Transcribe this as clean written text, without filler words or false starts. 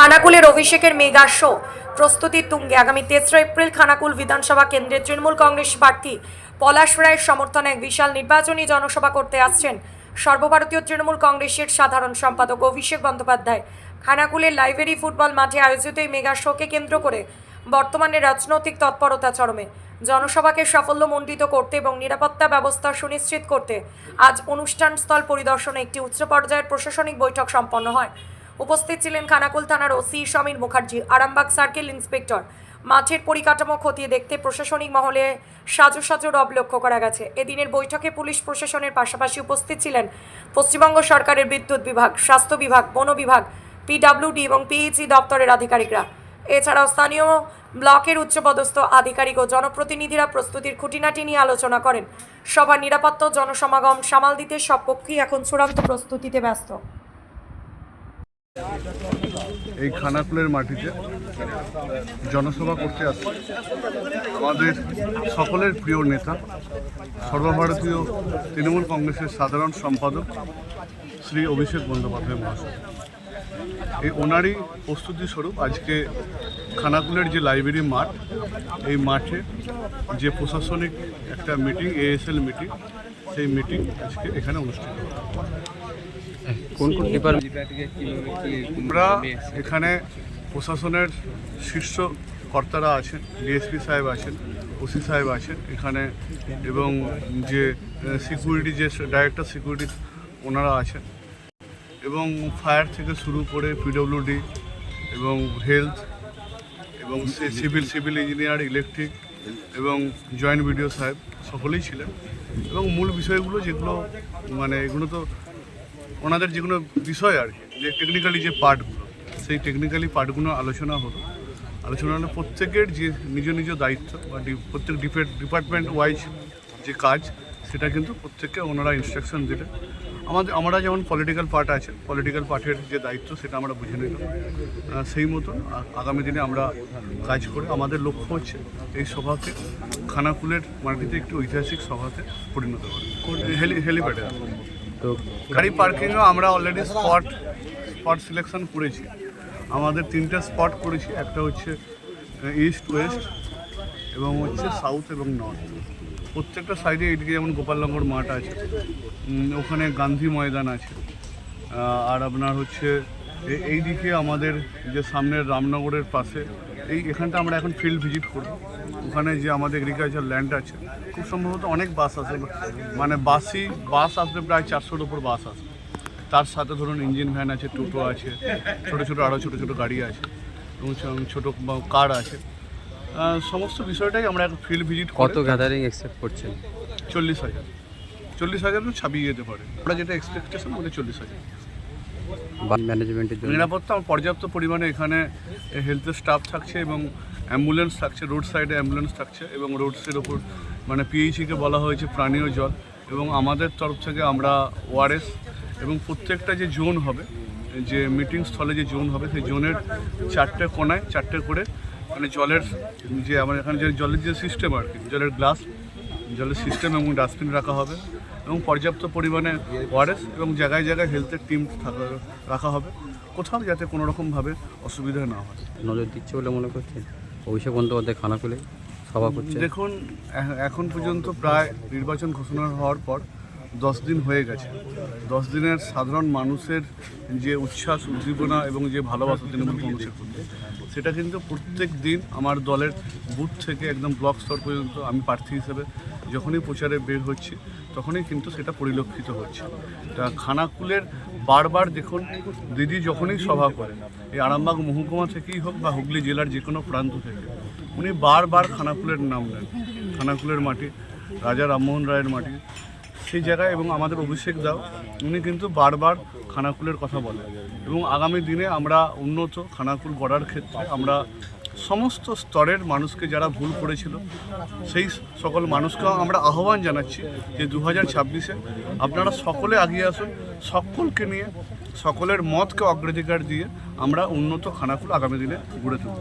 খানাকুলের অভিষেকের mega show প্রস্তুতির তুঙ্গে। আগামী 3রা এপ্রিল খানাকুল বিধানসভা কেন্দ্রের তৃণমূল কংগ্রেস প্রার্থী পলাশ রায়ের সমর্থনে এক বিশাল নির্বাচনী জনসভা করতে আসছেন সর্বভারতীয় তৃণমূল কংগ্রেসের সাধারণ সম্পাদক অভিষেক বন্দ্যোপাধ্যায়। খানাকুলের লাইব্রেরি ফুটবল মাঠে আয়োজিত এই মেগা শোকে কেন্দ্র করে বর্তমানে রাজনৈতিক তৎপরতা চরমে। জনসভাকে সাফল্যমণ্ডিত করতে এবং নিরাপত্তা ব্যবস্থা সুনিশ্চিত করতে আজ অনুষ্ঠানস্থল পরিদর্শনে একটি উচ্চ পর্যায়ের প্রশাসনিক বৈঠক সম্পন্ন হয়। উপস্থিত ছিলেন খানাকুল থানার OC Samir Mukherjee, Arambagh circle inspector. মাঠের পরিকাঠামো খতিয়ে দেখতে প্রশাসনিক মহলে সাজো সাজো রব লক্ষ্য করা গেছে। এদিনের বৈঠকে পুলিশ প্রশাসনের পাশাপাশি উপস্থিত ছিলেন পশ্চিমবঙ্গ সরকারের বিদ্যুৎ বিভাগ, স্বাস্থ্য বিভাগ, বন বিভাগ, পিডব্লিউডি এবং পিএইচই দপ্তরের আধিকারিকরা। এছাড়াও স্থানীয় ব্লকের উচ্চপদস্থ আধিকারিক ও জনপ্রতিনিধিরা প্রস্তুতির খুঁটিনাটি নিয়ে আলোচনা করেন। সভার নিরাপত্তা ও জনসমাগম সামাল দিতে সব পক্ষই এখন চূড়ান্ত প্রস্তুতিতে ব্যস্ত। এই খানাকুলের মাটিতে জনসভা করতে আসছে আমাদের সকলের প্রিয় নেতা, সর্বভারতীয় তৃণমূল কংগ্রেসের সাধারণ সম্পাদক শ্রী অভিষেক বন্দ্যোপাধ্যায় মহাশয়। এই ওনারই প্রস্তুতি স্বরূপ আজকে খানাকুলের যে লাইব্রেরি মাঠ, এই মাঠে যে প্রশাসনিক একটা মিটিং, এএসএল মিটিং, সেই মিটিং আজকে এখানে অনুষ্ঠিত হবে। আমরা এখানে প্রশাসনের শীর্ষ কর্তারা আছেন, ডিএসপি সাহেব আছেন, ওসি সাহেব আছেন এখানে, এবং যে সিকিউরিটি, যে ডাইরেক্টর সিকিউরিটি ওনারা আছেন, এবং ফায়ার থেকে শুরু করে পিডব্লিউডি এবং হেলথ এবং সিভিল ইঞ্জিনিয়ার, ইলেকট্রিক এবং জয়েন্ট বিডিও সাহেব সকলেই ছিলেন। এবং মূল বিষয়গুলো যেগুলো এগুলো তো ওনাদের যেগুলো বিষয় আর কি, যে টেকনিক্যালি যে পার্টগুলো, সেই টেকনিক্যালি পার্টগুলো আলোচনা হলো প্রত্যেকের যে নিজ নিজ দায়িত্ব বা প্রত্যেক ডিপার্টমেন্ট ওয়াইজ যে কাজ, সেটা কিন্তু প্রত্যেককে ওনারা ইনস্ট্রাকশন দিলেন। আমরা যেমন পলিটিক্যাল পার্ট আছে, পলিটিক্যাল পার্টের যে দায়িত্ব সেটা আমরা বুঝে নিলাম। সেই মতো আগামী দিনে আমরা কাজ করে আমাদের লক্ষ্য হচ্ছে এই সভাকে খানাকুলের মাটিতে একটি ঐতিহাসিক সভাতে পরিণত করা। হেলিপ্যাডে তো গাড়ি পার্কিংও আমরা অলরেডি স্পট সিলেকশন করেছি। আমাদের 3টে স্পট করেছি, একটা হচ্ছে ইস্ট, ওয়েস্ট এবং হচ্ছে সাউথ এবং নর্থ। প্রত্যেকটা সাইডে এইদিকে যেমন গোপালনগর মাঠ আছে, ওখানে গান্ধী ময়দান আছে, আর আপনার হচ্ছে এইদিকে আমাদের যে সামনের রামনগরের পাশে এখানটা আমরা এখন ফিল্ড ভিজিট করব। ওখানে যে আমাদের এগ্রিকালচার ল্যান্ড আছে, খুব সম্ভবত অনেক বাস আসবে, বাস আসবে, প্রায় 400-র উপর বাস আসবে। তার সাথে ধরুন ইঞ্জিন ভ্যান আছে, টোটো আছে, আরও ছোটো ছোটো গাড়ি আছে এবং ছোটো কার আছে। সমস্ত বিষয়টাই আমরা এখন ফিল্ড ভিজিট। কত গ্যাদারিং এক্সপেক্ট করছেন? 40,000 ছাপিয়ে যেতে পারে। আমরা যেটা এক্সপেকটেশন বলে 40,000। ম্যানেজমেন্টের জন্য নিরাপত্তা পর্যাপ্ত পরিমাণে এখানে হেলথের স্টাফ থাকছে এবং অ্যাম্বুলেন্স থাকছে, রোড সাইডে অ্যাম্বুলেন্স থাকছে এবং রোডসের ওপর পিএইচিকে বলা হয়েছে পানীয় জল, এবং আমাদের তরফ থেকে আমরা ওআরএস, এবং প্রত্যেকটা যে জোন হবে, যে মিটিং স্থলে যে জোন হবে, সেই জোনের 4টে কোণায় 4টে করে জলের যে আমার এখানে যে জলের যে সিস্টেম আর কি, জলের গ্লাস, জলের সিস্টেম এবং ডাস্টবিন রাখা হবে, এবং পর্যাপ্ত পরিমাণে ওআরএস এবং জায়গায় জায়গায় হেলথের টিম রাখা হবে, কোথাও যাতে কোনো রকমভাবে অসুবিধা না হয়। নজর দিচ্ছে বলে মনে করছেন অভিষেক বন্দ্যোপাধ্যায় খানাকুলে সভা করছে? দেখুন, এখন পর্যন্ত প্রায় নির্বাচন ঘোষণা হওয়ার পর 10 দিন হয়ে গেছে। 10 দিনের সাধারণ মানুষের যে উচ্ছ্বাস, উদ্দীপনা এবং যে ভালোবাসা তৃণমূল কংগ্রেসের প্রতি, সেটা কিন্তু প্রত্যেক দিন আমার দলের বুথ থেকে একদম ব্লক স্তর পর্যন্ত আমি প্রার্থী হিসেবে যখনই প্রচারে বের হচ্ছি, তখনই কিন্তু সেটা পরিলক্ষিত হচ্ছে। তা খানাকুলের বারবার দেখুন, দিদি যখনই সভা করেন, এই আরামবাগ মহকুমা থেকেই হোক বা হুগলি জেলার যে কোনো প্রান্ত থেকে, উনি বারবার খানাকুলের নাম নেন। খানাকুলের মাটি, রাজা রামমোহন রায়ের মাটি, সেই জায়গায়, এবং আমাদের অভিষেক দাও, উনি কিন্তু বারবার খানাকুলের কথা বলেন। এবং আগামী দিনে আমরা উন্নত খানাকুল গড়ার ক্ষেত্রে আমরা সমস্ত স্তরের মানুষকে যারা ভুল করেছিল, সেই সকল মানুষকেও আমরা আহ্বান জানাচ্ছি যে 2026-এ আপনারা সকলে এগিয়ে আসুন, সকলকে নিয়ে, সকলের মতকে অগ্রাধিকার দিয়ে আমরা উন্নত খানাকুল আগামী দিনে গড়ে তুলব।